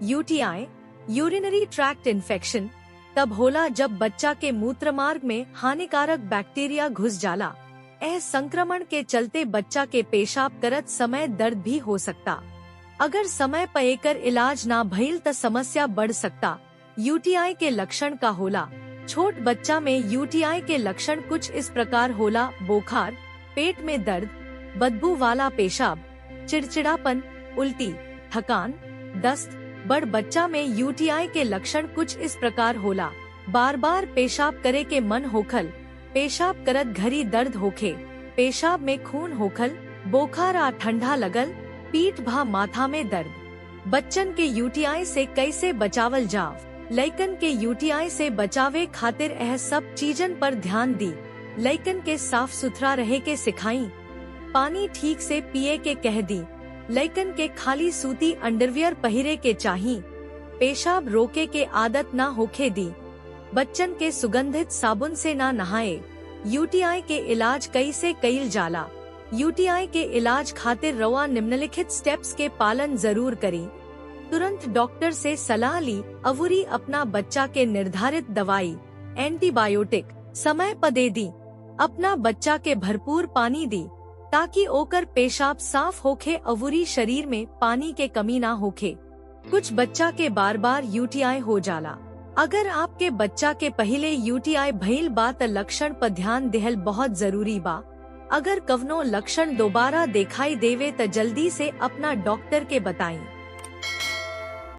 UTI urinary tract infection तब होला जब बच्चा के मूत्रमार्ग में हानिकारक बैक्टीरिया घुस जाला। यह संक्रमण के चलते बच्चा के पेशाब करत समय दर्द भी हो सकता। अगर समय पर एकर इलाज ना भइल त समस्या बढ़ सकता। यूटीआई के लक्षण का होला। छोट बच्चा में यूटीआई के लक्षण कुछ इस प्रकार होला: बुखार, पेट में दर्द, बदबू वाला पेशाब, चिड़चिड़ापन, उल्टी, थकान, दस्त। बड़ बच्चा में यूटीआई के लक्षण कुछ इस प्रकार होला: बार बार पेशाब करे के मन होखल, पेशाब करत घड़ी दर्द होखे, पेशाब में खून होखल, बुखार आ ठंडा लगल, पीठ भा माथा में दर्द। बच्चन के यूटीआई से कैसे बचावल जाव? लइकन के यूटीआई से बचावे खातिर यह सब चीजन पर ध्यान दी। लइकन के साफ सुथरा रहे के सिखाई, पानी ठीक से पिए के कह दी, लइकन के खाली सूती अंडरवियर पहिरे के चाही, पेशाब रोके के आदत ना होखे दी, बच्चन के सुगंधित साबुन से ना नहाए। यूटीआई के इलाज कैसे कईल जाला? यूटीआई के इलाज खातिर रवा निम्नलिखित स्टेप्स के पालन जरूर करी। तुरंत डॉक्टर से सलाह ली। अवूरी अपना बच्चा के निर्धारित दवाई, एंटीबायोटिक समय पर दे दी। अपना बच्चा के भरपूर पानी दी ताकि ओकर पेशाब साफ होखे। अवूरी शरीर में पानी के कमी ना होखे। कुछ बच्चा के बार बार यूटीआई हो जाला। अगर आपके बच्चा के पहले यूटीआई भइल बा त लक्षण पर ध्यान देहल बहुत जरूरी बा। अगर कवनो लक्षण दोबारा दिखाई देवे त जल्दी से अपना डॉक्टर के बताई।